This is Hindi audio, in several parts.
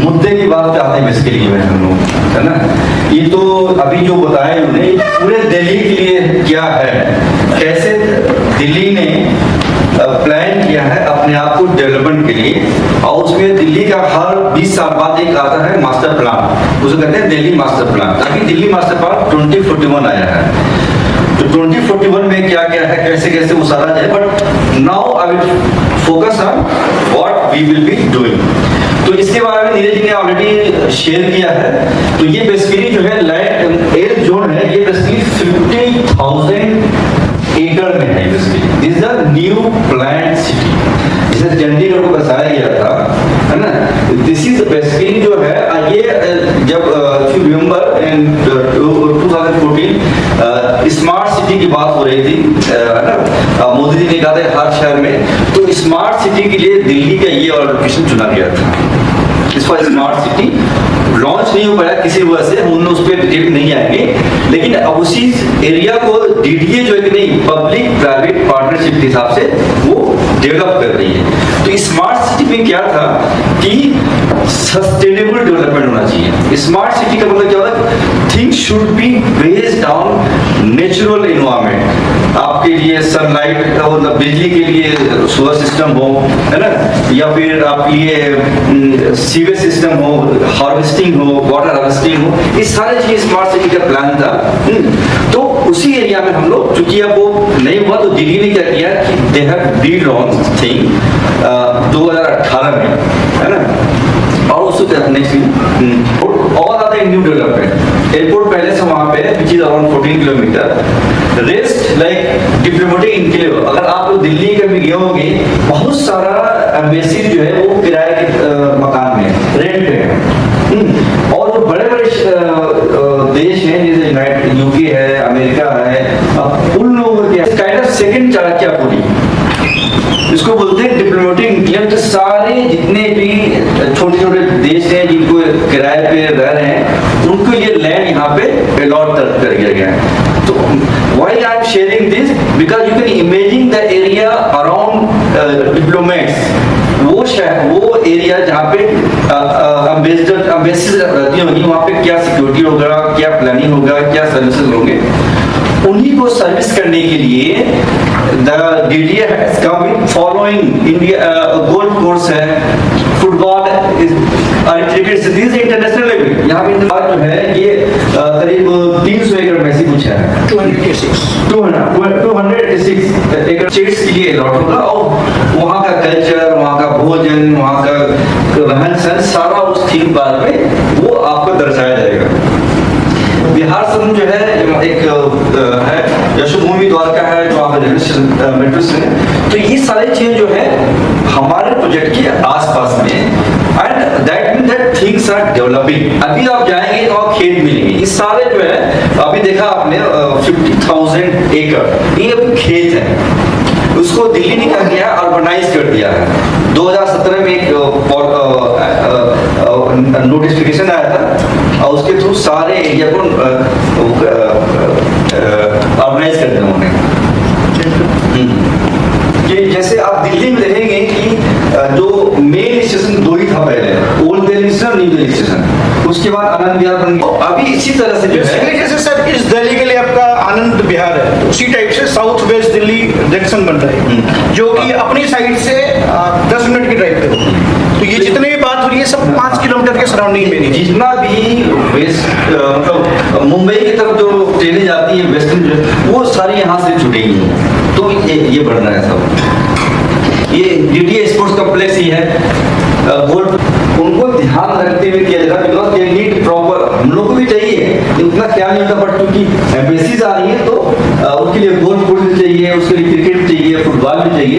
मुद्दे की बात पे आते हैं बेसिकली में हम लोग, है ना। ये तो अभी जो बताया उन्होंने पूरे दिल्ली के लिए क्या है, कैसे दिल्ली ने प्लान किया है अपने आप को डेवलपमेंट के लिए, और उसमें दिल्ली का हर 20 साल बाद एक आता है मास्टर प्लान, उसे कहते हैं दिल्ली मास्टर प्लान। अभी दिल्ली मास्टर प्लान 2041 आया है, तो 2041 में क्या क्या है, कैसे कैसे वो सारा जाए, but now I will focus on what we will be doing. तो इसके बारे में नीरज जी ने ऑलरेडी शेयर किया है। तो ये बेसिकली जो है लैंड एयर जोन है, ये बेसिकली 50,000 एकड़ में है। Basically this is a new planned city, जिसे चंडीगढ़ को बसाया गया था, है ना। दिस इज बेसिकली जो है ये जब if you remember in 2014 smart city की बात हो रही थी, है ना। मोदी जी ने कहा था हर शहर में, तो स्मार्ट सिटी के लिए दिल्ली का ये लोकेशन चुना गया था। इस पर स्मार्ट सिटी लॉन्च नहीं हो पाया किसी वजह से, हम उस पर डिटेल नहीं आएंगे, लेकिन अब उसी एरिया को डीडीए जो है कि नहीं पब्लिक प्राइवेट पार्टनरशिप के हिसाब से वो डेवलप कर रही है। तो स्मार्ट सिटी में क्या था कि सस्टेनेबल डेवलपमेंट होना चाहिए। स्मार्ट सिटी का मतलब क्या होता है, things should be based on natural environment. आपके लिए सनलाइट मतलब बिजली के लिए सोलर सिस्टम हो, है ना, या फिर आपके लिए सीवेज सिस्टम हो, हार्वेस्टिंग हो, वाटर हार्वेस्टिंग हो, ये सारे चीज स्मार्ट सिटी का प्लान था। तो उसी एरिया में हम लोग, चूंकि अब वो नहीं हुआ, तो दिल्ली ने क्या किया कि दे हैव री-लॉन्च थिंग 2018 में, है ना। और उससे नेक्स्ट और आता है न्यू डेवलपमेंट। एयरपोर्ट पहले से वहां पे which is around 14 kilometre. Rest like diplomatic enclave, अगर आप लोग दिल्ली के भी गए होंगे, बहुत सारा एम्बेसी जो है वो किराए के मकान में रेंट पे है। और वो बड़े बड़े देश हैं जैसे यूनाइटेड यूके है, अमेरिका है, उन लोगों के काइंड ऑफ सेकंड चाणक्यपुरी इसको बोलते हैं डिप्लोमेटिक इनक्लेव। तो सारे जितने भी छोटे छोटे देश हैं जिनको किराए पे रह रहे हैं, उनके लिए लैंड यहाँ पे अलॉट कर दिया गया है। तो why I am sharing this, because you can imagine the area around diplomats, वो शहर, वो एरिया जहाँ पे एम्बेसीज रहती होंगी, वहाँ पे क्या सिक्योरिटी होगा, क्या प्लानिंग होगा, क्या सर्विसेज होंगे, उन्हीं को सर्विस करने के लिए the DDA has come with following India golf course है, फुटबॉल क्रिकेट से दिस इंटरनेशनल लेवल। यहाँ पे जो है ये करीब 300 एकड़ में से कुछ है, 286 एकड़ स्टेट्स के लिए अलॉट होगा। और वहाँ का कल्चर, वहाँ का भोजन, वहाँ का रहन सहन सारा उस थीम पार्क में वो आपको दर्शाया जाएगा। बिहार संघ जो है एक है, यशोभूमि द्वारका है जो आप मेट्रो से, तो ये सारे चीज जो है हमारे प्रोजेक्ट के आसपास में, and that mean that things are developing. अभी आप जाएंगे तो आप खेत मिलेंगे, ये सारे जो है अभी देखा आपने 50,000 एकड़ ये खेत है, उसको दिल्ली ने क्या किया, अर्बनाइज कर दिया है। 2017 में एक नोटिफिकेशन आया था, और उसके थ्रू सारे एरिया को ऑर्गेनाइज कर दिया उन्होंने। कि जैसे आप दिल्ली में देखेंगे कि जो मेन स्टेशन 2 ही था पहले, old Delhi station, new Delhi station, उसके बाद आनंद विहार बन गया। अभी इसी तरह से जो है, जैसे सर इस दिल्ली के लिए आपका आनंद विहार है, उसी टाइप से साउथ वेस्ट दिल्ली जंक्शन बन रहा है, जो कि अपनी साइड से 10 मिनट की ड्राइव पे हो। तो ये जितने भी बात हो रही है सब 5 किलोमीटर के सराउंडिंग में, जितना भी वेस्ट मतलब मुंबई की तरफ जो ट्रेनें जाती है वेस्टर्न, वो सारी यहाँ से जुड़ेंगी। तो ये बढ़ रहा है सब। ये DDA स्पोर्ट्स कॉम्प्लेक्स ही है, गोल्ड उनको ध्यान रखते हुए किया जाता है, बिकॉज दे नीड प्रॉपर, हम लोग को भी चाहिए, उतना ख्याल नहीं होता, बट क्योंकि एम्बेसीज आ रही है तो उनके लिए गोल्फ कोर्स भी चाहिए, उसके लिए क्रिकेट चाहिए, फुटबॉल भी चाहिए,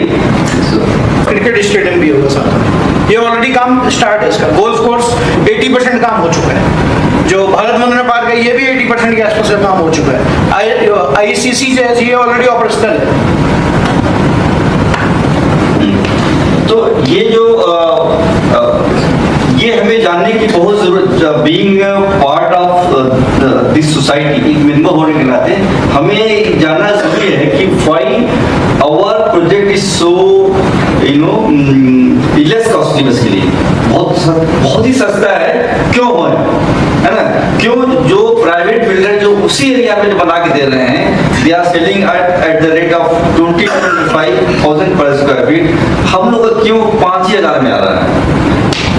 क्रिकेट स्टेडियम भी होगा साथ। ये ऑलरेडी काम स्टार्ट है इसका, गोल्फ कोर्स 80% काम हो चुका है, जो भारत मंदिर पार्क है ये भी 80% के आसपास काम हो चुका है। ICC जो है ये ऑलरेडी ऑपरेशनल है। तो ये जो ये हमें जानने की बहुत जरूरत, being part of this society, एक मेंबर होने के नाते हमें जानना जरूरी है कि why our project is so less costly basically, बहुत ही सस्ता है। क्यों है ना? क्यों? जो प्राइवेट बिल्डर जो उसी एरिया में जो बना के दे रहे हैं, they are selling at the rate of 20,000 per square feet, हम लोग का क्यों 5,000 में आ रहा है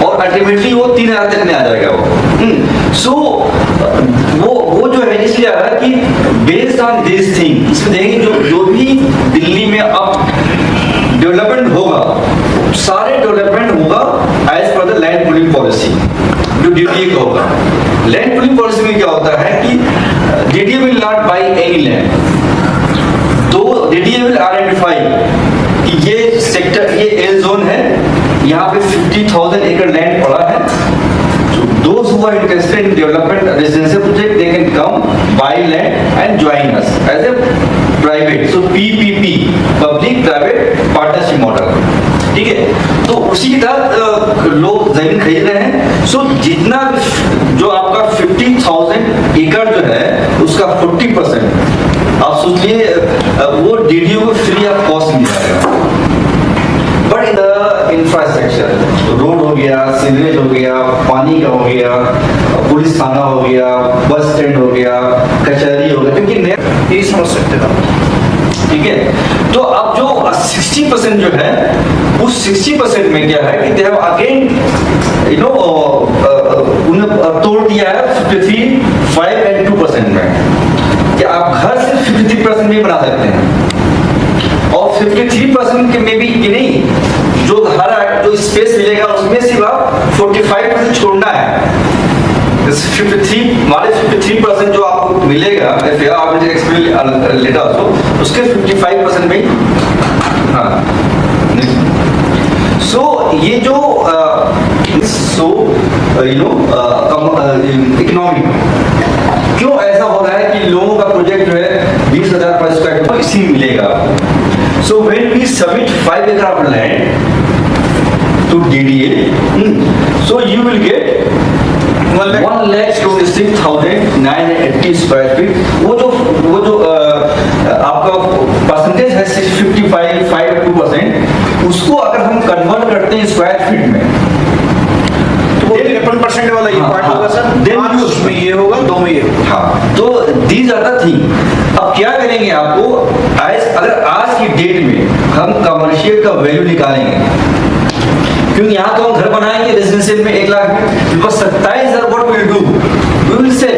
और अल्टीमेटली वो 3,000 तक में आ जाएगा वो। सो वो जो है इसलिए आ रहा है कि बेस्ड ऑन दिस थिंग, इसमें देखेंगे जो भी दिल्ली में अब डेवलपमेंट होगा, सारे डेवलपमेंट होगा as per the land pooling policy जो डीडीए का होगा। लैंड पूलिंग पॉलिसी में क्या होता है कि DDA will not by any land, तो डीडीए विल आइडेंटिफाई कि ये सेक्टर, ये एल जोन है, यहाँ पे 50,000 एकड़ लैंड पड़ा है। Those who are interested in development residential project, they can come buy land and join us as a private. So PPP, public private partnership model. ठीक है? तो उसी के तहत लोग जमीन खरीद रहे हैं। सो जितना जो आपका 50,000 एकड़ जो है उसका 40% आप सोचिए वो डीडीओ को फ्री ऑफ कॉस्ट मिल जाएगा। But in the infrastructure, road हो गया, सीवरेज हो गया, पानी का हो गया, पुलिस थाना हो गया, बस स्टैंड हो गया, कचहरी हो गया, क्योंकि यही समझ सकते हैं। ठीक है? तो अब जो 60% जो है उस 60% में क्या है कि they have again you know उन्हें तोड़ दिया है 53, 5 and 2% में कि आप घर से 53% में बना सकते हैं और 53% के में भी कि नहीं, जो घर जो स्पेस मिलेगा उसमें सिर्फ आप 45% छोड़ना है। 53% जो आपको मिलेगा लेटर ऑल्सो उसके 55% में हाँ। सो ये जो इकोनॉमी क्यों ऐसा हो रहा है कि लोगों का प्रोजेक्ट जो है 20,000 पर स्क्वायर फीट इसी मिलेगा। So when we submit 5 acre of land to DDA, so you will get 1,26,980 square feet. वो जो आपका परसेंटेज है 55.2%, उसको अगर हम कन्वर्ट करते हैं स्क्वायर फीट में तो वो 53% वाला ये पार्ट होगा सर, देन उसमें ये होगा, 2 में ये होगा। हाँ, तो दीज आर द थिंग। अब क्या करेंगे आपको, अगर आज की डेट में हम कमर्शियल का वैल्यू निकालेंगे, क्योंकि यहाँ तो हम घर बनाएंगे रेजिडेंशियल में 1 लाख में, because 27,000 what will do, we will sell.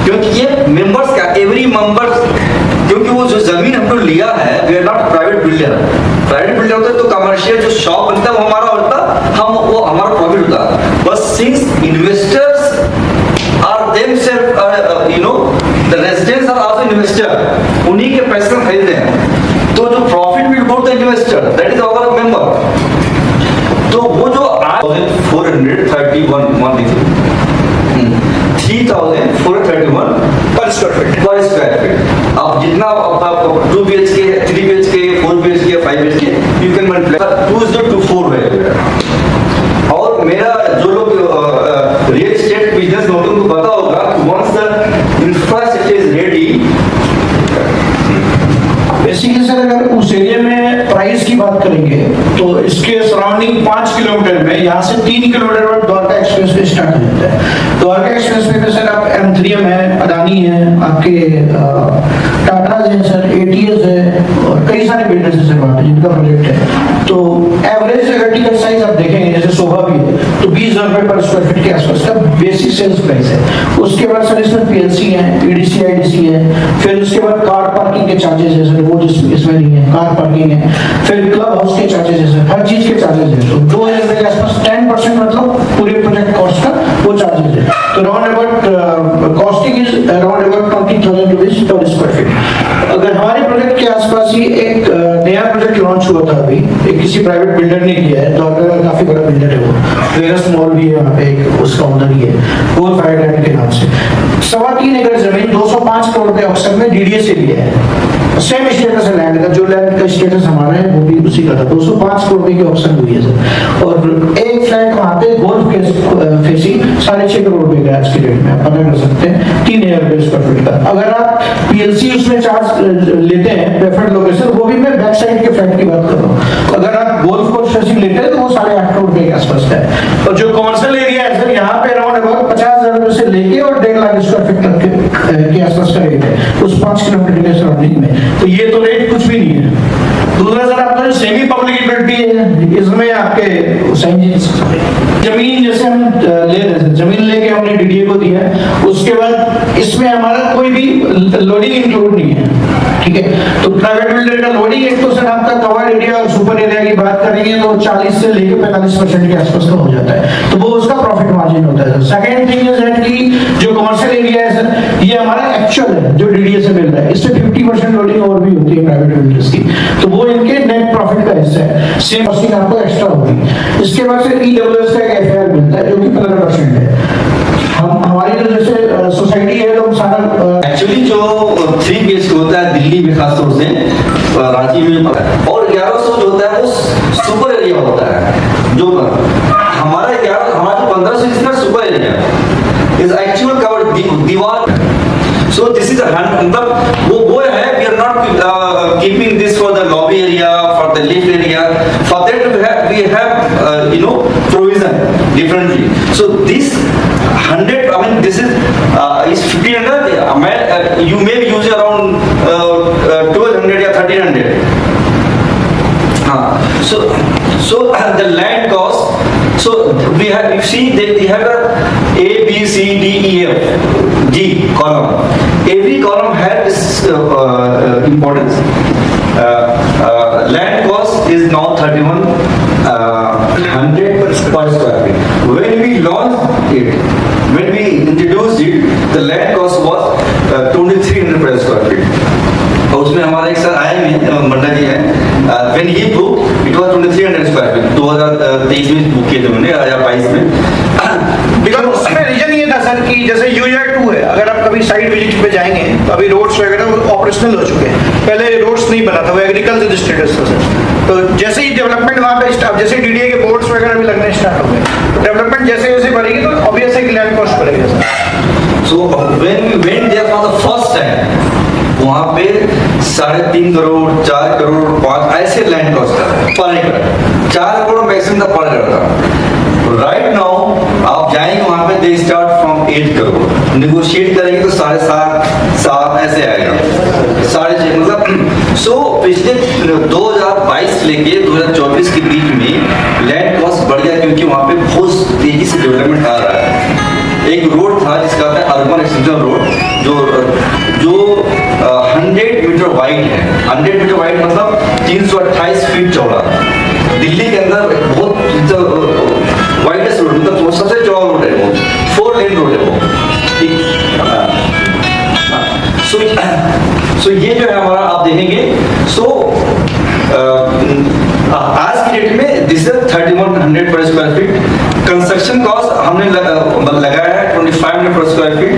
क्योंकि ये मेंबर्स का एवरी मेंबर्स, क्योंकि वो जो जमीन हमको लिया है, we are not private builder. Private builder होता है तो कमर्शियल जो शॉप बनता है वो हमारा होता, हम वो हमारा प्रॉफिट होता। बस since investors are themselves you know the residents are also investor, उन्हीं के पैसे हम खरीद रहे हैं, तो जो profit will go to the investor, that is our member. तो वो जो 3,431 पर स्क्वायर फीट। अब जितना आपका 2 BHK है, 3 BHK, 4 BHK, 5 BHK, you can multiply 2:4 है। और मेरा जो लोग रियल एस्टेट बिजनेस में होते हैं उनको पता होगा कि once the infrastructure is ready, basically sir अगर उस एरिया में प्राइस की बात करेंगे तो इसके सराउंडिंग 5 किलोमीटर में, यहाँ से 3 किलोमीटर पर द्वारका एक्सप्रेस वे स्टार्ट हो जाता है। द्वारका एक्सप्रेस वे पे सर आप M3M है, अदानी है, आपके टाटाज है सर, ATS है और कई सारे बिल्डर्स हैं सर वहाँ पे जिनका प्रोजेक्ट है। तो एवरेज अगर टिकट साइज आप देखेंगे, जैसे शोभा भी है तो 20,000 रुपए पर स्क्वायर फीट के आसपास का बेसिक सेल्स प्राइस है। उसके बाद सर इसमें PLC है, EDC IDC है, फिर उसके बाद कार पार्किंग के चार्जेस है सर, वो इसमें नहीं है, कार पार्किंग है, फिर क्लब हाउस के चार्जेस है सर, हर चीज के चार्जेस है। तो 2,000 रुपए के आसपास 10% मतलब पूरे प्रोजेक्ट कॉस्ट का वो चार्जेस है। तो round about costing is around about 20,000 rupees per square feet. अगर हमारे प्रोजेक्ट के आसपास ही एक नया प्रोजेक्ट लॉन्च हुआ था अभी, एक किसी प्राइवेट बिल्डर ने किया है, द्वारका का काफी बड़ा बिल्डर है वो, वेगस मॉल भी है वहाँ पे, एक उसका ओनर ही है, गोल्फ आइलैंड के नाम से। 3.25 एकड़ जमीन 205 करोड़ के ऑक्शन में डीडीए से लिया है। सेम स्टेटस है लैंड का, जो लैंड का स्टेटस हमारा है वो भी उसी का था। 205 करोड़ की ऑक्शन हुई है सर। और एक फ्लैट वहाँ पे गोल्फ के फेसिंग 6.5 करोड़ रुपए का आज की डेट में आप पता कर सकते हैं, 3000 रुपए स्क्वायर फीट का। अगर आप पीएलसी उसमें चार्ज लेते हैं प्रेफर्ड लोकेशन, वो भी मैं बैक साइड के फ्लैट की बात कर रहा हूँ। अगर आप गोल्फ कोर्स फेसिंग लेते हैं तो वो 8.5 करोड़ रुपए के आसपास का है। और जो कॉमर्शियल एरिया है सर, यहाँ पे अराउंड अबाउट 50,000 रुपए से लेके और 1.5 लाख स्क्वायर फीट तक के आसपास का रेट है उस 5 किलोमीटर के सराउंडिंग में। तो ये तो रेट कुछ भी नहीं है। दूसरा सर आपका जो सेमी पब्लिक है, इसमें आपके जमीन जैसे हम ले रहे थे, जमीन लेके हमने डीडीए को दिया, उसके बाद इसमें हमारा कोई भी लोडिंग इंक्लूड नहीं है, ठीक है। तो प्राइवेट बिल्डर का लोडिंग एक तो सर आपका कवर्ड एरिया और सुपर एरिया की बात करेंगे तो 40 से लेकर 45% के आसपास का हो जाता है, तो वो उसका प्रॉफिट मार्जिन होता है। सेकंड थिंग इज दैट कि जो कमर्शियल एरिया है सर, ये हमारा एक्चुअल है जो डीडीए से मिल रहा है, इससे 50% लोडिंग और भी होती है प्राइवेट बिल्डर्स की, तो वो इनके नेट प्रॉफिट का हिस्सा है। सेम कॉस्टिंग आपको एक्स्ट्रा होगी। इसके बाद से ईडब्ल्यूएस का एक एफआईआर मिलता है जो कि 15% है। हमारी जो जैसे सोसाइटी है तो सारा एक्चुअली जो 3 BHK होता है दिल्ली में खासतौर से, रांची में और 1100 जो होता है वो सुपर एरिया होता है। जो हमारा 1500 इसका super area is actual covered दीवार। सो दिस इज मतलब वो है, we are not keeping this for the lobby area, for the lift area, for that we have you know provision differently. So this 100, I mean this is 1500, you may use around 1200 या 1300. So the land cost, so we have, you see they have a B, C, D, E, F, G column. Every column has importance. Land cost is now 3100 per square feet. When we launched it, when we introduced it, the land cost was 2300 per square feet. और उसमें हमारे एक सर आए हैं, मंडा जी हैं, when he booked it was 2300 square feet, 2023 में बुक किए थे उन्होंने या 22 में। बिकॉज उसमें रीजन ये था सर कि जैसे यूजर 2 है, अगर आप कभी साइट विजिट पे जाएंगे तो अभी रोड्स वगैरह ऑपरेशनल हो चुके हैं, पहले रोड्स नहीं बना था, वो एग्रीकल्चर स्टेटस था सर। तो जैसे ही डेवलपमेंट वहाँ पे स्टार्ट, जैसे डीडीए के बोर्ड्स वगैरह भी लगने स्टार्ट हो गए, तो डेवलपमेंट जैसे जैसे बढ़ेगी तो ऑब्वियस है कि लैंड कॉस्ट बढ़ेगा sir. So when we went there for the first time, वहाँ पे 3.5 करोड़, 4 करोड़, 5 ऐसे लैंड कॉस्ट था पर एकड़, 4 करोड़ मैक्सिमम था पर एकड़ था। राइट नाउ आप जाएंगे वहाँ पे they start from 8 crore, negotiate करेंगे तो 7.5 ऐसे आएगा, 6.5 मतलब। सो पिछले 2022 लेके 2024 के बीच में लैंड कॉस्ट बढ़ गया, क्योंकि वहाँ पे बहुत तेजी से डेवलपमेंट आ रहा है। एक रोड था जिसका था अर्बन एक्सटेंशन रोड, जो 100 मीटर वाइड है। 100 मीटर वाइड मतलब 328 फीट चौड़ा। दिल्ली के अंदर बहुत वाइडेस्ट रोड, मतलब वो सबसे चौड़ा रोड है, वो 4 लेन रोड है वो। सो ये जो है हमारा आप देखेंगे, सो आज की डेट में दिस इज 3100 पर स्क्वायर फीट। कंस्ट्रक्शन कॉस्ट हमने लगाया है 2500 पर स्क्वायर फीट,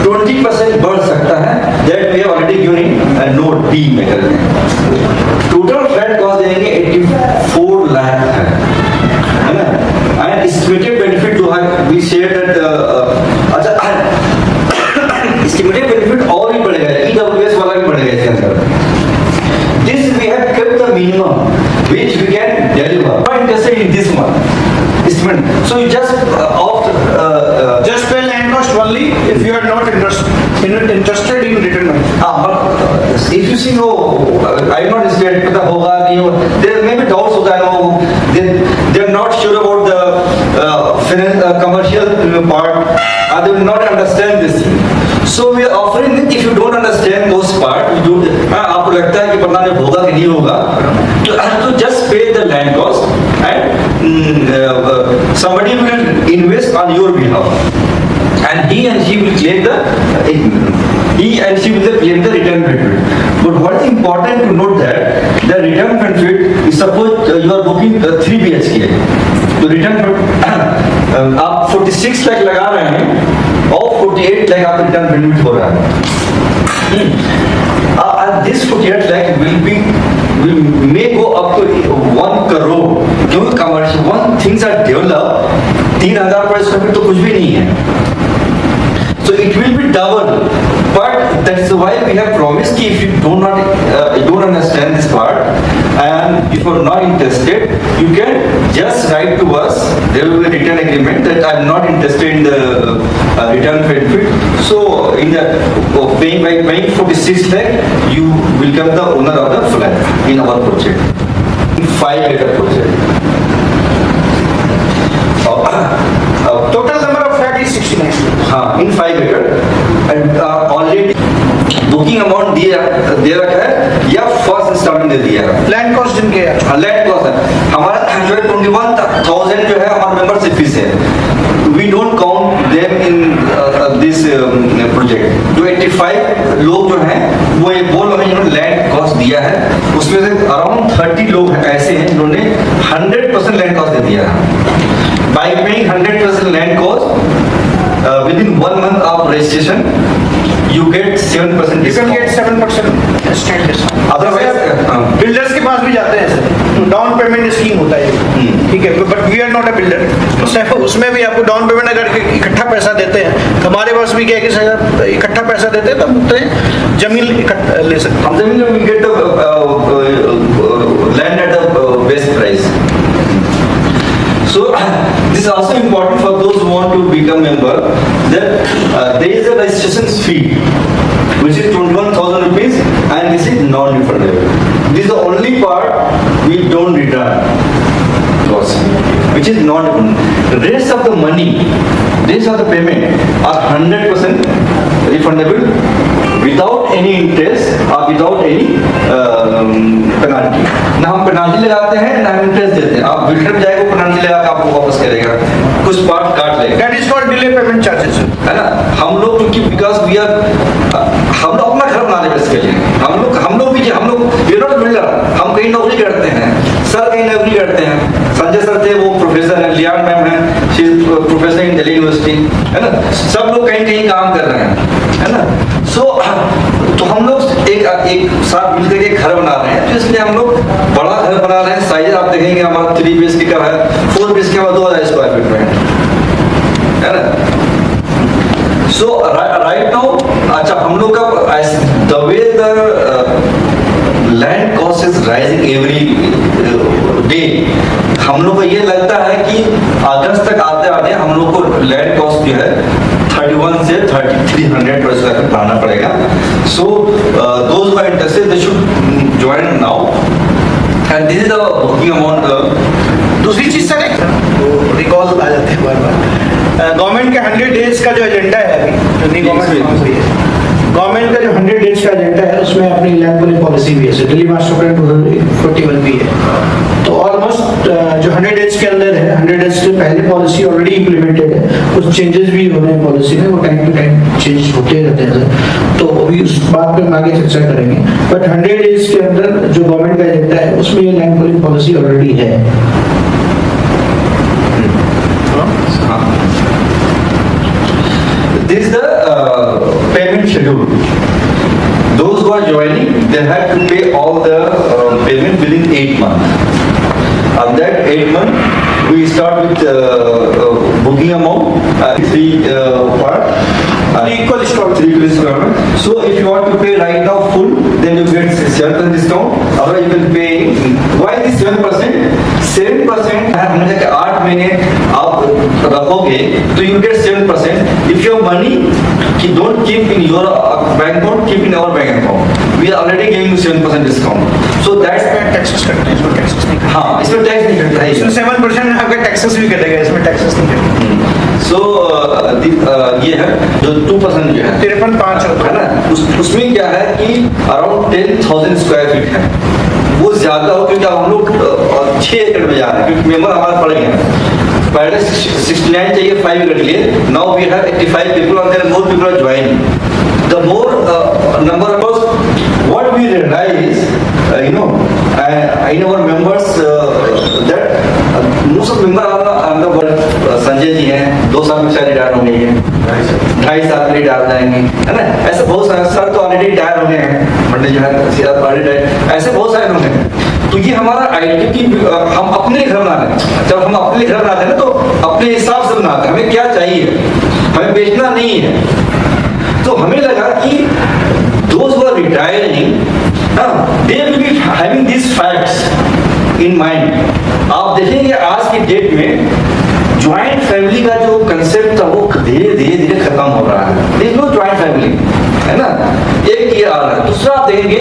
20% बढ़ सकता है, that we have already given in note B में करते हैं। टोटल फ्लैट कॉस्ट देंगे 84 लाख है ना। एंड एस्टिमेटेड बेनिफिट जो है वी शेयर दैट, अच्छा एस्टिमेटेड बेनिफिट और भी बढ़ेगा, ईडब्ल्यूएस वाला भी बढ़ेगा इसके अंदर। This we have kept the minimum which we can deliver. Not interested in this one. So you just opt just pay land cost only if you are not interested in return money. But if you see no, I am not interested, पता होगा नहीं होगा, there may be doubts होता है no, they are not sure about the commercial part, they will not understand this thing. So we are offering it, if you don't understand those part, आपको लगता है कि पता नहीं होगा कि नहीं होगा, तो just pay the land cost and somebody will invest on your behalf, and he and she will claim the return benefit. But what is important to note that the return benefit is, suppose you are booking 3 BHK तो रिटर्न आप 46 लाख लगा रहे हैं और 48 लाख आप रिटर्न बेनिफिट हो रहा है। This 48 lakh will may go up to 1 crore, क्योंकि commercial one things are develop 3,000 per square feet तो कुछ भी नहीं है, so it will be double, but that's why we have promised कि if you don't understand this part and if you are not interested, you can just write to us. There will be a written agreement that I am not interested in the return benefit. So in the by paying 46 lakh, you will become the owner of the flat in our project, 5-acre project. Total number of flat is 69. हाँ, in 5 acre and already booking amount दे रखा है या फर्स्ट इंस्टॉलमेंट दे दिया है। लैंड कॉस्ट जिनके लैंड कॉस्ट है हमारा जो है 21,000 जो है हमारा मेंबरशिप फीस है। We don't count them in this project. जो 85 लोग जो हैं वो लोग हैं जिन्होंने लैंड कॉस्ट दिया है, उसमें से अराउंड 30 लोग ऐसे हैं जिन्होंने 100% लैंड कॉस्ट दे दिया है। By paying 100% land cost within 1 month of registration you get 7% You can discount. get 7% state discount. Otherwise, builders के पास भी जाते हैं सर, डाउन पेमेंट स्कीम होता है, ठीक है, but we are not a builder. उसमें भी आपको डाउन पेमेंट अगर इकट्ठा पैसा देते हैं, हमारे पास भी क्या है कि सर इकट्ठा पैसा देते हैं तब उतने जमीन ले सकते हैं। हम जमीन में get the land at the best price. So this is also important for those who want to become member, that there is a registration fee which is 21,000 rupees and this is non-refundable. This is the only part we don't return loss, which is non-refundable. Rest of the money, rest of the payment are 100% refundable without any interest or without any penalty. ना हम पेनाल्टी लगाते हैं ना हम इंटरेस्ट देते हैं। आप बिल्डर में जाएगा पेनाल्टी लगा के आपको वापस करेगा, कुछ पार्ट काट लेगा। That is called delay payment charges. है ना, हम लोग क्योंकि बिकॉज वी आर हम लोग अपना घर बनाने में इसके लिए हम लोग भी हम लोग नॉट बिल्डर, हम कहीं नौकरी करते हैं, सर कहीं नौकरी करते हैं। संजय सर थे वो प्रोफेसर है, लियान मैम है she is professor in Delhi university, है ना, सब लोग कहीं कहीं काम कर रहे हैं, है ना। सो तो हम लोग एक साथ मिलकर एक घर बना रहे हैं, तो इसलिए हम लोग बड़ा घर बना रहे हैं। साइज आप देखेंगे हमारा 3 BHK का है, 4 BHK का 2,000 स्क्वायर फीट में है ना। सो राइट नाउ अच्छा हम लोग का the way the land cost is rising every day, हम लोग को ये लगता है कि अगस्त तक आते आते हम लोग को लैंड कॉस्ट जो है 31 से 3,300 पर स्क्वायर फीट बढ़ाना पड़ेगा। So those who are interested they should join now and this is the booking amount. दूसरी चीज सर वो रिकॉल आ जाते हैं बार बार। गवर्नमेंट के 100 डेज का जो एजेंडा है अभी जो नई गवर्नमेंट हुई है, गवर्नमेंट का जो 100 डेज का एजेंडा है उसमें अपनी लैंड पूलिंग पॉलिसी भी है, दिल्ली मास्टर प्लान 2041 भी है। तो ऑलमोस्ट जो 100 डेज के अंदर है, 100 डेज से पहले पॉलिसी ऑलरेडी इम्प्लीमेंटेड है, कुछ चेंजेस भी हो रहे हैं पॉलिसी में, वो टाइम टू टाइम चेंज होते रहते हैं सर, तो अभी उस बात पे हम आगे चर्चा करेंगे। बट 100 डेज के अंदर जो गवर्नमेंट का एजेंडा है उसमें ये लैंड पूलिंग पॉलिसी ऑलरेडी है। This is the payment schedule. Those who are joining, they have to pay all the payment within 8 months. On that 8 months, we start with booking amount, 3 part. Equal installment. So if you want to pay right now full, then you get 7% discount. Otherwise you can pay. Why this 7%? 7% है, हमने कहा कि 8 महीने आप रखोगे तो you get 7%. If your money don't keep in your bank account, keep in our bank account. We are already giving you 7% discount. So that's taxes कटते हैं, इसमें टैक्सेस नहीं कटते। हाँ, इसमें टैक्स नहीं कटता है। इसमें 7% आपका टैक्सेस भी कटेगा, इसमें टैक्सेस नहीं कटेगा। सो ये है जो 2% जो है 53,500 है ना, उसमें क्या है कि अराउंड 10,000 स्क्वायर फीट है, वो ज्यादा हो क्योंकि हम लोग 6 एकड़ में जा रहे हैं क्योंकि मेंबर हमारे पड़ गए हैं। पहले 69 चाहिए 5 एकड़ के लिए, now we have 85 people and there are more people are joining. The more number of us, what we realize, in our members that most of members are the Sanjay ji हैं, 2 साल में शायद रिटायर हो गई है, 2.5 साल में रिटायर हो जाएंगे, है ना? ऐसे बहुत सारे सर तो ऑलरेडी रिटायर हो गए हैं, मंडल जो है ऐसे बहुत सारे लोग हैं। तो ये हमारा आइडेंटिटी हम अपने घर बनाते हैं। जब हम अपने घर बनाते हैं ना तो अपने हिसाब से बनाते हैं, हमें क्या चाहिए, हमें बेचना नहीं है। तो हमें लगा कि those who are retiring, they will be having these facts in mind। आप देखेंगे आज की डेट में ज्वाइंट फैमिली का जो कंसेप्ट था वो धीरे धीरे खत्म हो रहा है। देख लो ज्वाइंट फैमिली, है ना? एक ये आ रहा है, दूसरा आप देखेंगे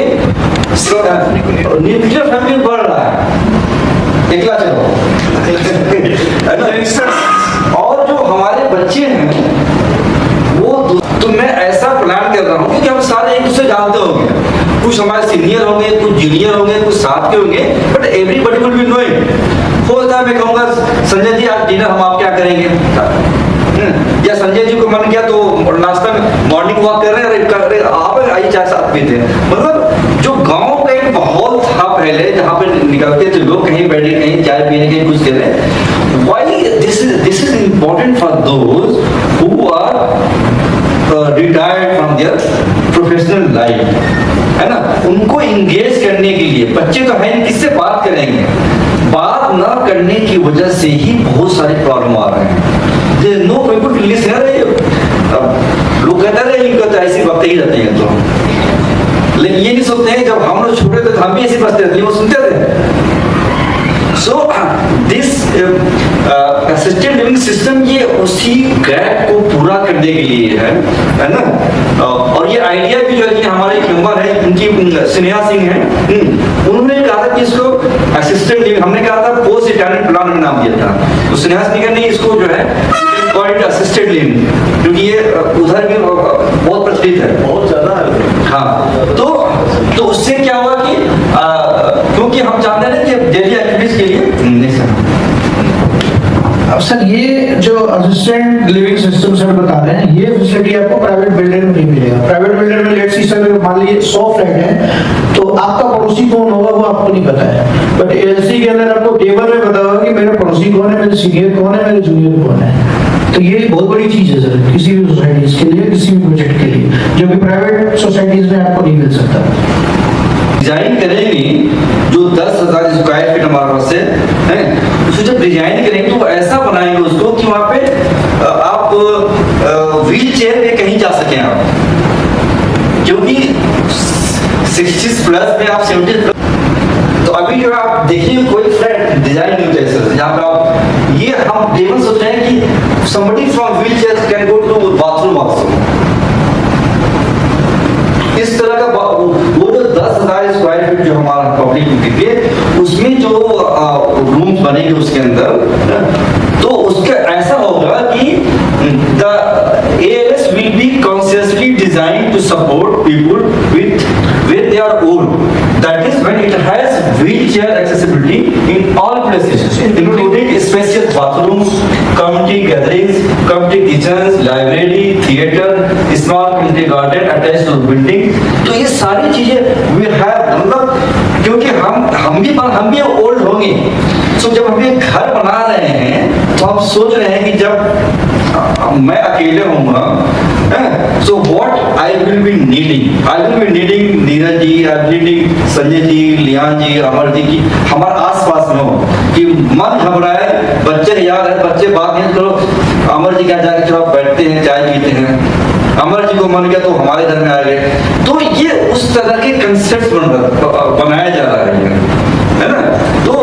न्यूक्लियर फैमिली बढ़ रहा है, एकला चलो, है ना? और जो हमारे बच्चे हैं वो तो मैं ऐसा प्लान कर रहा हूँ क्योंकि हम सारे एक दूसरे जानते होंगे, कुछ हमारे सीनियर होंगे, कुछ जूनियर होंगे, कुछ साथ के होंगे, but everybody will be knowing. हो जाता है मैं कहूँगा संजय जी आज डिनर हम आप क्या करेंगे, या संजय जी को मन किया तो नाश्ता में मॉर्निंग वॉक कर रहे हैं, आप आई चाय साथ पीते हैं। मतलब जो गांव का एक माहौल था पहले जहाँ पे निकलते थे लोग, कहीं बैठे कहीं चाय पीने कहीं कुछ कर रहे हैं। Why this is important for those who are retired from their professional life, है ना? उनको इंगेज करने के लिए बच्चे तो है किससे बात करेंगे, बात ना करने की वजह से ही बहुत सारे प्रॉब्लम आ रहे हैं। No people to listen. लोग कहते रहे इनका तो ऐसी बातें ही रहते हैं, तो लेकिन ये नहीं सोचते हैं जब हम लोग छोटे थे तो हम भी ऐसी बातें रहती वो सुनते थे। So this assisted living system ये उसी गैप को पूरा करने के लिए है ना? और ये आइडिया भी जो है कि हमारे एक मेंबर है उनकी स्नेहा सिंह है, उन्होंने कहा था कि इसको असिस्टेड लिविंग, हमने कहा था पोस्ट रिटायरमेंट प्लान में नाम दिया था, तो स्नेहा सिंह ने इसको जो है कॉल्ड असिस्टेड लिविंग, क्योंकि ये उधर भी बहुत प्रचलित है, बहुत ज्यादा है। हाँ, तो उससे क्या हुआ कि क्योंकि हम जानते हैं कि डेली एक्टिविटीज के लिए नहीं सर। अब सर ये जो असिस्टेंट लिविंग सिस्टम सर बता रहे हैं, ये फैसिलिटी आपको प्राइवेट बिल्डर में नहीं मिलेगा। प्राइवेट बिल्डर में लेट्स सी सर मान लीजिए 100 फ्लैट है तो आपका पड़ोसी कौन होगा वो आपको नहीं पता है, बट एलसी के अंदर आपको टेबल में पता होगा कि मेरा पड़ोसी कौन है, मेरे सीनियर कौन है, मेरे जूनियर कौन है। तो ये बहुत बड़ी चीज है सर किसी भी सोसाइटीज के लिए, किसी भी प्रोजेक्ट के लिए, जो कि प्राइवेट सोसाइटीज में आपको नहीं मिल सकता। डिजाइन करेंगे जो 10,000 स्क्वायर फीट हमारे पास है, उसको जब डिजाइन करेंगे तो ऐसा बनाएंगे उसको कि वहां पे आप व्हील चेयर पे कहीं जा सकें आप, क्योंकि 60 प्लस में आप 70 प्लस। तो अभी जो आप देखिए कोई फ्लैट डिजाइन नहीं होता है जहाँ पे आप ये हम टेबल सोच रहे हैं कि somebody from wheelchair can go to bathroom also। इस तरह का वो जो 10,000 स्क्वायर फीट जो हमारा पब्लिक है उसमें जो रूम्स बनेंगे उसके अंदर, तो उसका ऐसा होगा कि the ALS will be consciously designed to support people with their own, that is when it has wheelchair accessibility in all places including spacious bathrooms, community gatherings, community kitchens, library, theater, small community garden attached to the building। तो ये सारी चीजें we have, मतलब क्योंकि हम भी ओल्ड होंगे, तो जब हम ये घर बना रहे हैं तो हम सोच रहे हैं कि जब मैं अकेले होऊंगा, so what I will be needing Neeraj ji, I will needing Sanjay ji, Liyan ji, Amar ji की हमारे आसपास में हो कि मन घबराए, बच्चे याद है, बच्चे बात नहीं करो, अमर जी क्या जाके चलो बैठते हैं चाय पीते हैं, अमर जी को मन किया तो हमारे घर में आ गए। तो ये उस तरह के कंसेप्ट बनाया जा रहा है ना? तो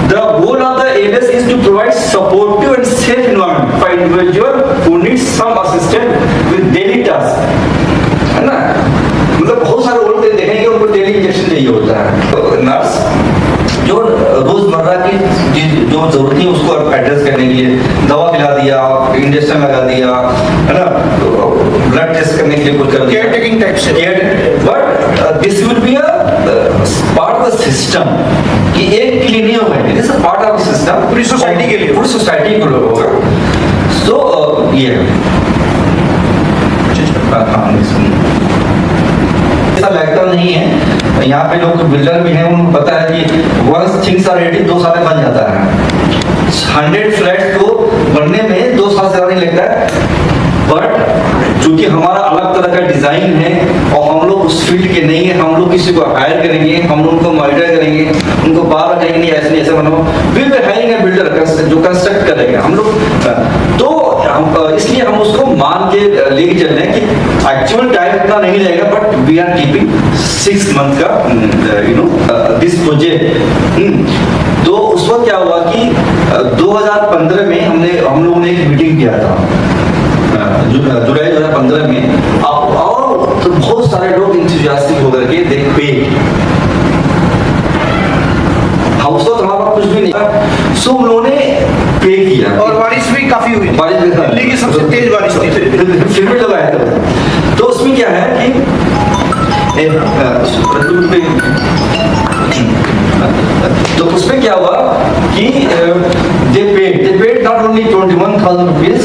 the goal of the ALS is to provide supportive and safe environment for individual who needs some assistance with daily tasks, है ना? मतलब बहुत सारे लोग देखेंगे उनको डेली इंजेक्शन चाहिए होता है, नर्स जो रोजमर्रा की जो जरूरत है उसको एड्रेस करने के लिए दवा खिला दिया, इंजेक्शन लगा दिया, है ना, ब्लड टेस्ट करने के लिए कुछ कर दिया, केयर टेकिंग टाइप से। But this will be a part of the system, कि एक के लिए नहीं होगा, this is part of the system, पूरी सोसाइटी के लिए, पूरी सोसाइटी को होगा। सो ये ऐसा लगता नहीं है यहाँ पे लोग बिल्डर भी हैं, उनको पता है कि वंस थिंग्स आर रेडी 2 साल में बन जाता है। 100 फ्लैट को बनने में 2 साल से ज़्यादा नहीं लगता है। बट चूंकि हमारा अलग तरह का डिजाइन है और हम लोग उस फील्ड के नहीं है, हम लोग किसी को हायर करेंगे, हम लोग उनको मॉनिटर करेंगे, उनको बार कहेंगे नहीं ऐसे नहीं ऐसे बनाओ, will be hiring A builder जो कंस्ट्रक्ट करेगा हम लोग। तो इसलिए हम उसको मान के लेके चल रहे हैं कि एक्चुअल टाइम इतना नहीं लगेगा, but we are keeping 6 month का दिस प्रोजेक्ट। तो उस वक्त क्या हुआ कि 2015 में हम लोगों ने एक मीटिंग किया था, जुलाई 2015 में। और तो बहुत सारे लोग इंथुसियास्टिक होकर के दे पेड, हाउस तो हमारा कुछ भी नहीं था, सो उन्होंने पे किया। और बारिश भी काफी हुई, बारिश भी था, दिल्ली की सबसे तेज बारिश थी, फिर भी लगाया था। तो उसमें क्या है कि तो उसमें क्या हुआ कि they paid not only 21,000 rupees,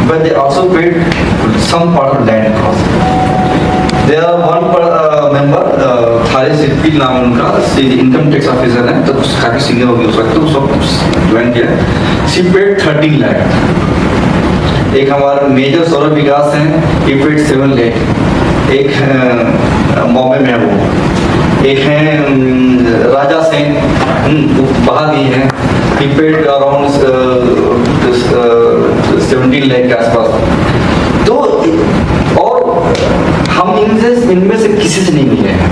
but they also paid some part of land cost. There are one member, थारे सिद्धि नाम उनका, इनकम टैक्स ऑफिसर है, तो काफी सीनियर हो गया उस वक्त, तो सब ज्वाइन किया। She paid 13 lakh. एक हमारा मेजर सौरभ विकास हैं, he paid 7 लाख। एक बॉम्बे में है वो, एक है राजा सिंह, बाहर ही है, he paid around 17 लाख के आसपास। तो और हम इनमें से किसी से नहीं मिले हैं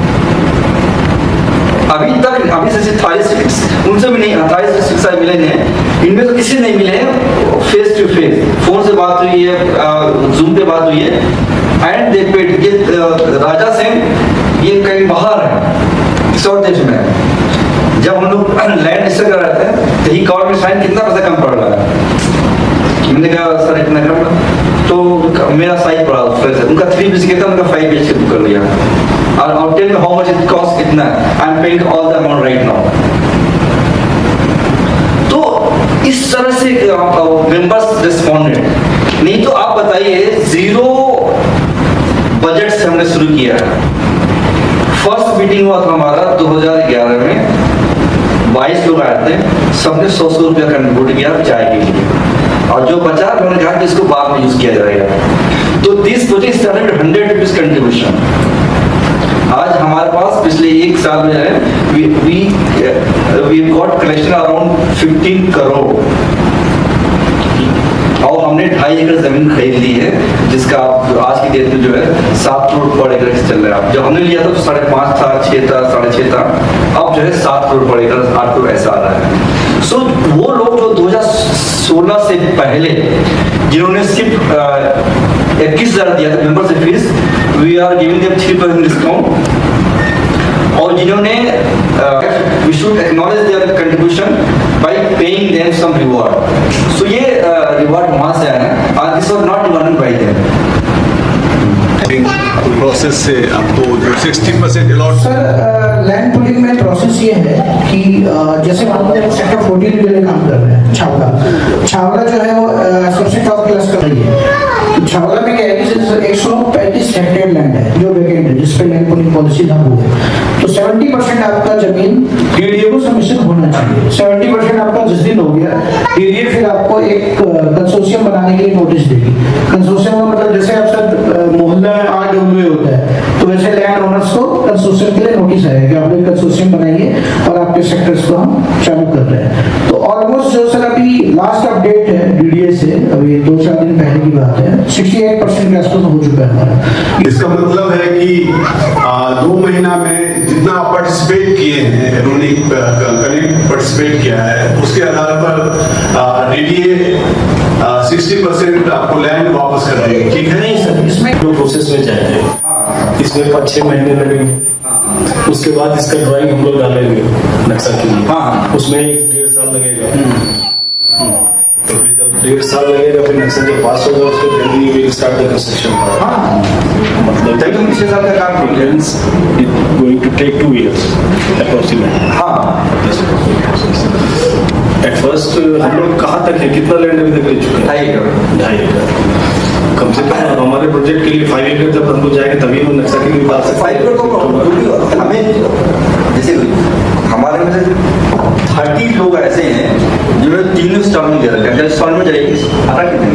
अभी तक, अभी से 28 उनसे भी नहीं, 28 मिले हैं, इनमें तो किसी नहीं मिले हैं फेस टू फेस। फोन से बात हुई है, जूम पे बात हुई है, एंड दे पेड। ये राजा सिंह ये कहीं बाहर है, किसी और देश में है। जब हम लोग लैंड रजिस्टर कर रहे थे तो ही कॉल में साइन कितना पैसा कम पड़ रहा है, मैंने कहा सर इतना कम, तो मेरा साइज पड़ा उनका 3 BHK था, उनका 5 BHK बुक कर लिया। और tell me how much it cost, कितना, I am paying all the amount right now. तो इस तरह से मेंबर्स रिस्पॉन्डेड। नहीं तो आप बताइए, 0 बजट से हमने शुरू किया है। फर्स्ट मीटिंग हुआ था हमारा 2011 में, 22 लोग आए थे, सबने 100 रुपया कंट्रीब्यूट किया चाय के लिए, और जो बचा उन्होंने कहा कि इसको बाद में यूज किया जाएगा। तो this project started with 100 rupees contribution. आज हमारे पास पिछले 1 साल में है we got collection around 15 crore, और हमने 2.5 एकड़ जमीन खरीद ली है, जिसका आज की डेट में जो है 7 करोड़ पर एकड़ चल रहा है। जब हमने लिया था तो 5.5 था, 6 था, 6.5 था, अब जो है 7 करोड़ पर एकड़, 8 करोड़ ऐसा आ रहा है। सो वो लोग जो 2016 से पहले जिन्होंने सिर्फ 21,000 दिया था membership fees, we are giving them 3% discount. और जिन्होंने we should acknowledge their contribution by paying them some reward. So ये रिवॉर्ड वहां से आया है, और this was not demanded by them. Process से आपको जो 60% अलॉट। सर लैंड पुलिंग में प्रोसेस ये है कि जैसे मान लीजिए सेक्टर 14 के लिए काम कर रहे हैं, छावला जो है वो सबसे टॉप क्लास का ही है। तो छावला में क्या है कि 135 हेक्टेयर लैंड है जो वेकेंट है, जिस पे लैंड पुलिंग पॉलिसी लागू है। तो 70% आपका जमीन डीडीए को सबमिशन होना चाहिए। 70% आपका जिस दिन हो गया, डीडीए फिर आपको एक कंसोर्शियम बनाने के लिए नोटिस देगी। कंसोर्शियम का मतलब जैसे आप सर मोहल्ला RWA होता है, तो वैसे लैंड ओनर्स को कंसोर्शियम के लिए नोटिस आएगा कि आप लोग कंसोर्शियम बनाइए और आपके सेक्टर्स को हम चालू कर रहे हैं। तो ऑलमोस्ट जो सर अभी लास्ट अपडेट है डीडीए से, अभी 2-4 दिन पहले की बात है, 68% के आसपास हो चुका है हमारा। इसका मतलब है कि 2 महीना में जितना आप पार्टिसिपेट किए हैं, उन्होंने कनेक्ट पार्टिसिपेट किया है, उसके आधार पर डीडीए 60% आपको लैंड वापस कर देंगे, ठीक है? नहीं सर, इसमें जो प्रोसेस में जाएंगे, इसमें 5-6 महीने लगेंगे। उसके बाद इसका ड्राइंग हम लोग डालेंगे नक्शा के लिए, उसमें 1-1.5 साल लगेगा। तो फिर जब 1.5 साल लगेगा, फिर नक्शा जब पास होगा, उसके then we will start the construction. मतलब तभी हम 6 साल का काम कर रहे हैं। it's going to take 2 years approximately. At first हम लोग कहाँ तक है, कितना लैंड अभी तक ले चुके हैं? 2.5 एकड़। 2.5 एकड़। कम से कम हमारे हमारे प्रोजेक्ट के लिए 5 एकड़ जब हमको जाएगा तभी हम नक्शा के लिए डाल सकते 5 एकड़ तो क्योंकि हमें जैसे हमारे में से 30 लोग ऐसे हैं जिन्होंने 3 इंस्टॉलमेंट दे रखा है। इंस्टॉलमेंट जाएगी आता कितने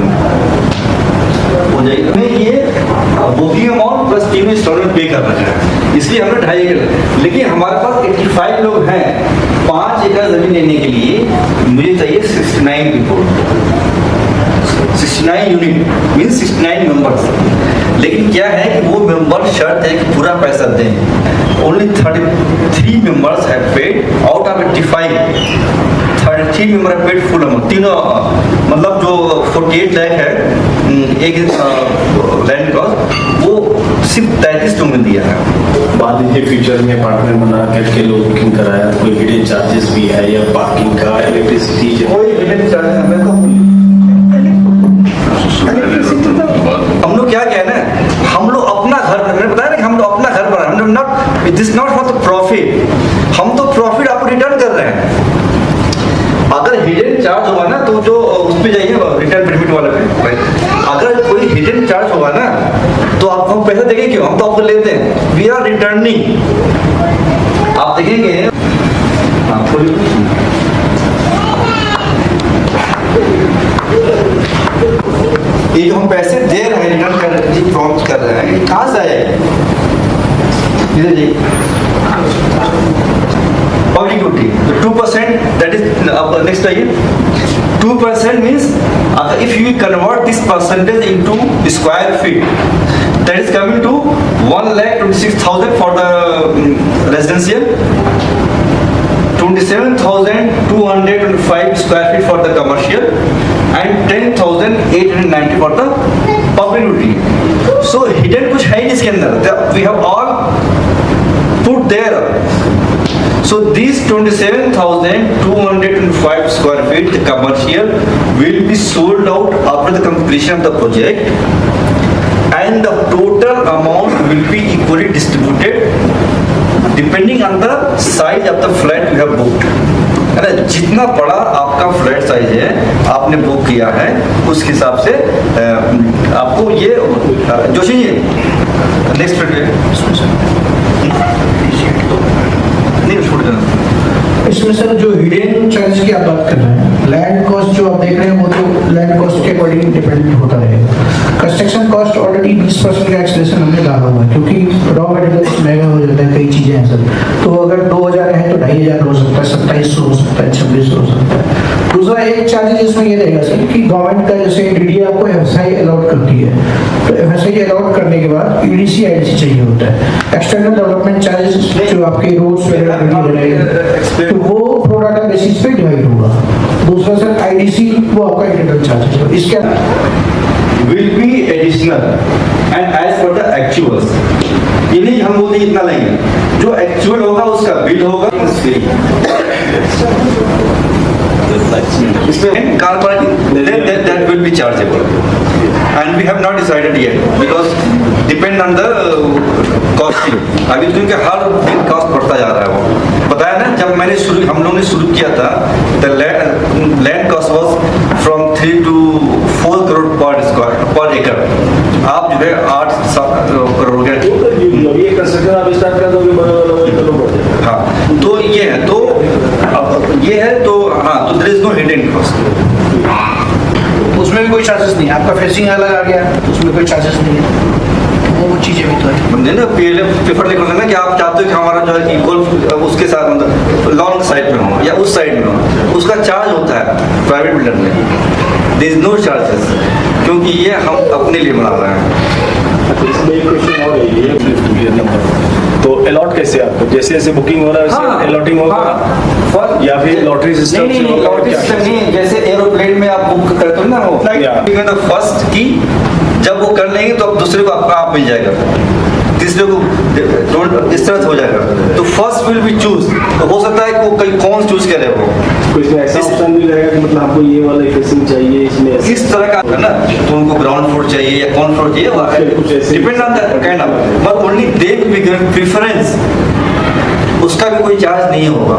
हो जाएगी, हमें ये बुकिंग अमाउंट प्लस 3 इंस्टॉलमेंट पे कर रखा है, इसलिए हमने 2.5 एकड़। लेकिन हमारे पास 85 लोग हैं, 5 एकड़ जमीन लेने के लिए मुझे चाहिए 69 रिपोर्ट, 69 यूनिट मीन 69 मेंबर्स। लेकिन क्या है कि वो मेंबर शर्त है कि पूरा पैसा दें। Only 33 members have paid out of 85। 33 member have paid full amount, तीनों मतलब जो 48 लाख है एक लैंड कॉस्ट, वो सिर्फ 33 लोगों ने दिया है। बाद में फ्यूचर में अपार्टमेंट बना करके लोग बुकिंग कराया, कोई हिडन चार्जेस भी है या पार्किंग का, इलेक्ट्रिसिटी कोई हिडन चार्ज हमें तो हम लोग क्या कहना है, हम लोग अपना घर, मैंने बताया ना, हम लोग अपना घर बना, हम लोग not, this not for the profit, हम तो प्रॉफिट आपको रिटर्न कर रहे हैं। अगर हिडन चार्ज होगा ना तो जो उस पे जाइए रिटर्न परमिट वाले पे, अगर कोई हिडन चार्ज होगा ना तो आपको हम पैसा देंगे क्यों, हम तो आपको लेते हैं, वी आर रिटर्निंग। आप देखेंगे ये जो हम पैसे दे रहे हैं, रिटर्न कर रहे हैं, प्रॉमिस कर रहे हैं, कहाँ से आए, इधर जी public duty 2%, that is next आइए 2% means if you convert this percentage into square feet, that is coming to 1,26,000 for the residential, 27,225 square feet for the commercial and 10,890 for the public utility. So hidden कुछ है ही इसके अंदर, we have all put there. So these 27,225 square feet, the commercial will be sold out after the completion of the project, and the total amount will be equally distributed depending on the size of the flat you have booked. अरे जितना बड़ा आपका फ्लैट साइज है आपने बुक किया है, उस हिसाब से आपको ये जोशी जी नेक्स्ट फ्लैट नहीं छोड़ देना। इसमें सर जो हिडन चार्ज की आप बात कर रहे हैं, लैंड कॉस्ट जो आप देख रहे हैं वो तो लैंड कॉस्ट के अकॉर्डिंग डिपेंडेंट होता रहेगा। कंस्ट्रक्शन कॉस्ट ऑलरेडी 20% का एक्सलेशन हमने डाला हुआ है, क्योंकि रॉ मटेरियल महंगा हो जाता है, कई चीजें हैं सर। तो अगर 2,000 है तो 2,500 हो सकता है, 2,700 हो सकता है, 2,600 हो सकता है। दूसरा एक चार्जेस इसमें ये रहेगा सर कि गवर्नमेंट का जैसे डीडीए आपको एफएसआई अलॉट करती है, तो एफएसआई अलॉट करने के बाद ईडीसी आईडीसी चाहिए होता है, एक्सटर्नल डेवलपमेंट चार्जेस जो आपके रोड्स वगैरह, तो वो प्रोडाटा बेसिस पे डिवाइड होगा। दूसरा सर आईडीसी वो आपका इंटरनल चार्ज है, इसके will be additional and as per the actuals। ये नहीं हम बोलते इतना लेंगे, जो एक्चुअल होगा उसका बिल होगा इसमें car parking that will be chargeable and we have not decided yet because depend on the costing। अभी क्योंकि हर दिन कॉस्ट बढ़ता जा रहा है, वो बताया ना जब मैंने हम लोगों ने शुरू किया था, the land cost was from 3 to 4 crore पर एकड़, आप जो है 8-7 करोड़ के ये कंस्ट्रक्शन आप स्टार्ट कर दोगे। हाँ तो ये है, तो ये है तो हाँ, तो there is no hidden cost, उसमें भी कोई चार्जेस नहीं है, आपका फेसिंग अलग आ गया उसमें कोई चार्जेस नहीं है, वो चीजें भी तो है। बंदे ना पहले प्रेफर देखो ना कि आप चाहते हो कि हमारा जो है इक्वल उसके साथ मतलब लॉन्ग साइड में हो या उस साइड में हो, उसका चार्ज होता है प्राइवेट बिल्डर में, देयर इज नो चार्जेस, क्योंकि ये हम अपने लिए बना रहे हैं। इसमें एक क्वेश्चन और है नंबर, तो अलॉट कैसे आपको जैसे जैसे बुकिंग हो रहा है वैसे अलॉटिंग होगा या फिर लॉटरी सिस्टम नहीं, लॉटरी सिस्टम नहीं, जैसे एरोप्लेन में आप बुक करते हो ना वो फ्लाइट में फर्स्ट की जब वो कर लेंगे तो अब दूसरे को आपका आप मिल जाएगा, तीसरे को इस तरह से हो जाएगा, तो फर्स्ट विल बी चूज, तो हो सकता है कि वो कहीं कौन चूज करे वो, तो इसमें ऐसा ऑप्शन भी रहेगा कि मतलब आपको ये वाला फेसिंग चाहिए इसमें इस तरह का है ना, तो उनको ग्राउंड फ्लोर चाहिए या कौन फ्लोर चाहिए, depend on that kind of, but only they will be given preference, उसका भी कोई चार्ज नहीं होगा,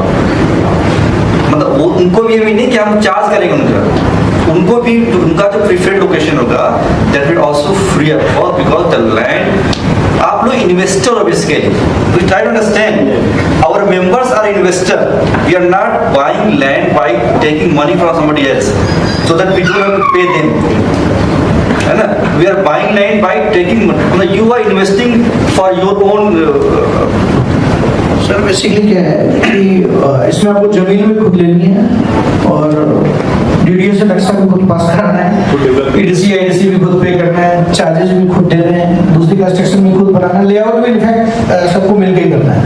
मतलब वो उनको भी नहीं कि हम चार्ज करेंगे उनका भी उनका जो प्रीफर्ड लोकेशन होगा that will also free of cost because the land, आप लोग इन्वेस्टर हो basically, we try to understand our members are investor, we are not buying land by taking money from somebody else so that we don't have to pay them, है ना? We are buying land by taking money, you are investing for your own sir basically क्या है कि इसमें आपको जमीन भी खुद लेनी है और डीडीए से नक्शा भी खुद पास कराना है, ईडीसी आईडीसी भी खुद पे करना है, चार्जेस भी खुद देने हैं, दूसरी कंस्ट्रक्शन भी खुद बनाना है, लेआउट भी इनफैक्ट सबको मिलकर ही करना है।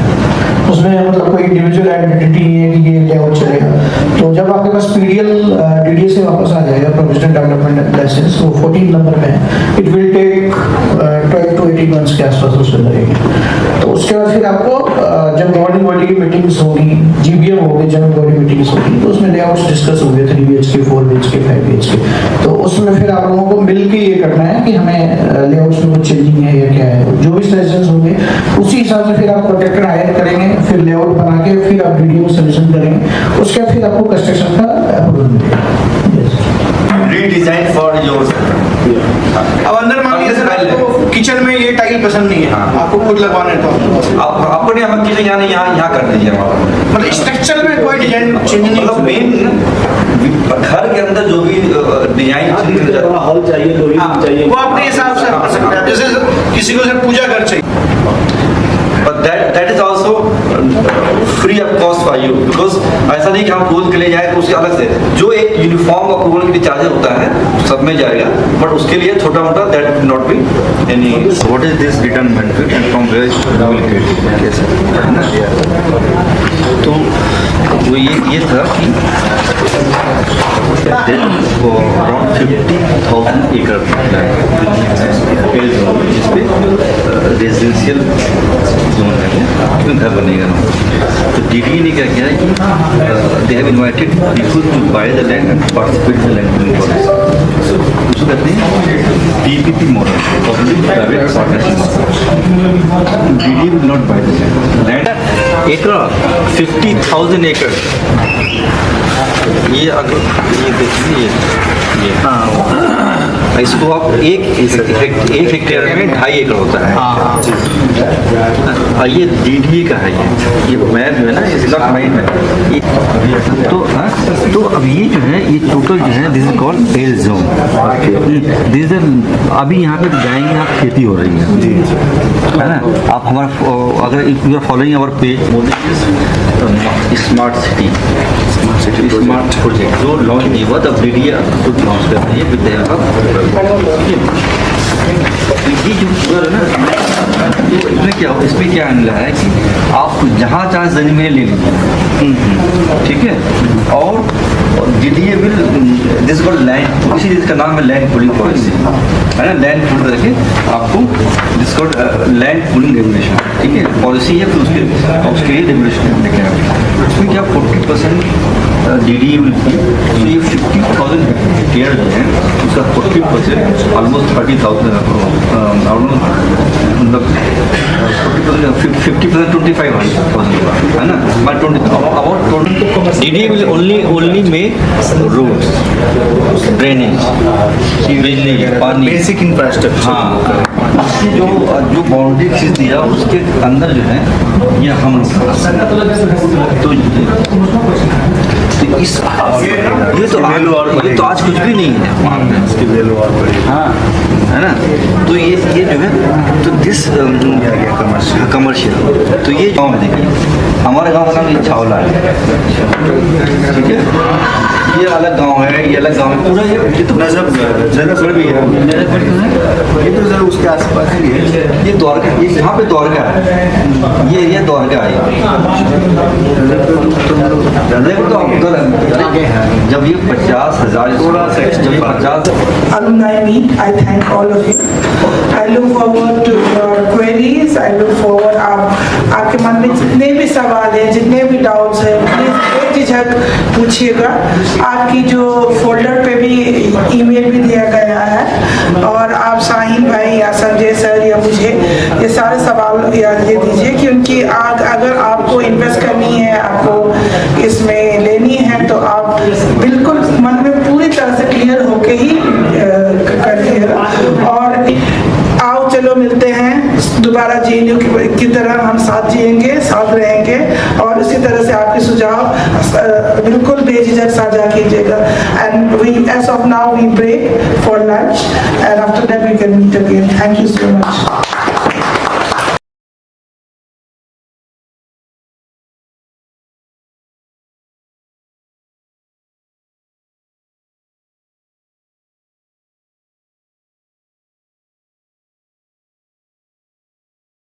उसमें मतलब कोई इंडिविजुअल आइडेंटिटी नहीं है कि ये लेआउट चलेगा। तो जब आपके पास पीडीएल डीडीए से वापस आ जाएगा प्रोविजनल डेवलपमेंट लाइसेंस, वो 14 नंबर में है, it will take 12 to 18 months के आसपास उसमें लगेगी। तो उसके बाद फिर आपको जब गवर्निंग बॉडी की मीटिंग्स होगी, जीबीएम होगी, जनरल बॉडी मीटिंग्स होगी, तो उसमें लेआउट्स डिस्कस होंगे 3 BHK 4 BHK 5 BHK। तो उसमें फिर आप लोगों को मिलकर ये करना है कि हमें लेआउट्स में कुछ चेंजिंग है या क्या है, जो भी सजेशंस होंगे उसी हिसाब से फिर आप कॉन्ट्रैक्टर हायर करेंगे, फिर लेआउट बना के फिर आप डीडीओ को सजेशन करेंगे, उसके बाद फिर आपको कंस्ट्रक्शन का अप्रूवल मिलेगा। रीडिजाइन फॉर योर, अब अंदर मान लीजिए सर आपको किचन में ये टाइल पसंद नहीं है, आपको खुद लगवाना है तो आपको नहीं, हम किचन यहाँ कर दीजिए हमारा, मतलब स्ट्रक्चर में कोई डिजाइन चेंज नहीं, मतलब मेन घर के अंदर जो भी डिजाइन हॉल चाहिए, तो चाहिए, वो अपने हिसाब से कर सकते हैं। जैसे किसी को सिर्फ पूजा घर चाहिए, but that is also free of cost for you, because ऐसा नहीं कि हम अप्रूवल के लिए जाए तो उसके अलग से जो एक यूनिफॉर्म अप्रूवल के लिए चार्जेस होता है सब में जाएगा, बट उसके लिए छोटा मोटा that will not be any. What is this return benefit and from where will get, तो वो ये था कि अराउंड 50,000 एकड़ रेजिडेंशियल जोन है, वो घर बनेगा। तो डीडीए ने क्या किया कि they have invited people to buy the land and participate in the land pooling policy, उसको कहते हैं PPP model, public private partnership. DDA will not buy the land एकड़ 50,000 एकड़, ये अगर ये देखिए ये इसको आप एक हेक्टेयर में 2.5 एकड़ होता है, और ये डीडीए का है, ये मैप जो है ना, इज नॉट माई मैप। तो अब ये जो है ये टोटल जो है this is called L zone, this अभी यहाँ पे जाएंगे आप, खेती हो रही है जी, है ना। आप हमारा अगर you are following our page smart city smart project जो लॉन्च नहीं हुआ, तब डीडीए खुद लॉन्च कर रही है विद द हेल्प ऑफ। ये जो पूरा है ना, तो इसमें क्या हो, इसमें क्या मिला है कि आप जहाँ चाहे जमीन में ले लीजिए, ठीक है। और DDA will this called land, इसी इसका नाम है लैंड पूलिंग पॉलिसी, है ना। लैंड पूल करके आपको this called land pooling regulation, ठीक है, पॉलिसी है। फिर उसके लिए रेगुलेशन लेके आए, उसमें क्या 40% डीडीए विल बी, तो ये 50,000 हेक्टेयर जो है उसका 40% ऑलमोस्ट 30,000 मतलब 50% 25,000 है ना, by 20 about 20। DDA will only make roads, drainage, bijli, pani, basic infrastructure. हाँ, इसकी जो बाउंड्री खींच दिया उसके अंदर जो है ये हम तो इस ये तो आज कुछ भी नहीं है वहाँ पे, इसकी वैल्यू और बड़ी, हाँ, है ना। तो ये जो है तो दिस कमर्शियल, तो ये गाँव में देखिए, हमारे गांव का नाम ये छावला है, ठीक है। ये अलग गांव है, ये अलग गांव है, पूरा ये तो नजरगढ़ भी है, ये तो जरा उसके आसपास ही है। ये द्वारका, ये यहाँ पे द्वारका है, ये एरिया द्वारका है। जब ये 50,000 जब ये 50 alumni meet, I thank all of you. I look forward to your queries. I look forward आपके मन में जितने भी सवाल हैं, जितने भी डाउट्स हैं, प्लीज बेझिझक पूछिएगा। आपकी जो फोल्डर पे भी ईमेल भी दिया गया है, और आप साहिल भाई या संजय सर या मुझे ये सारे सवाल याद दे दीजिए कि उनकी अगर आपको इन्वेस्ट करनी है, आपको इसमें लेनी है, तो आप बिल्कुल मन में पूरी तरह से क्लियर होके ही करिएगा। और JNU की तरह हम साथ जिएंगे, साथ रहेंगे और इसी तरह से आपके सुझाव बिल्कुल बेझिझक साझा कीजिएगा। And we as of now we break for lunch and after that we can meet again. Thank you so much.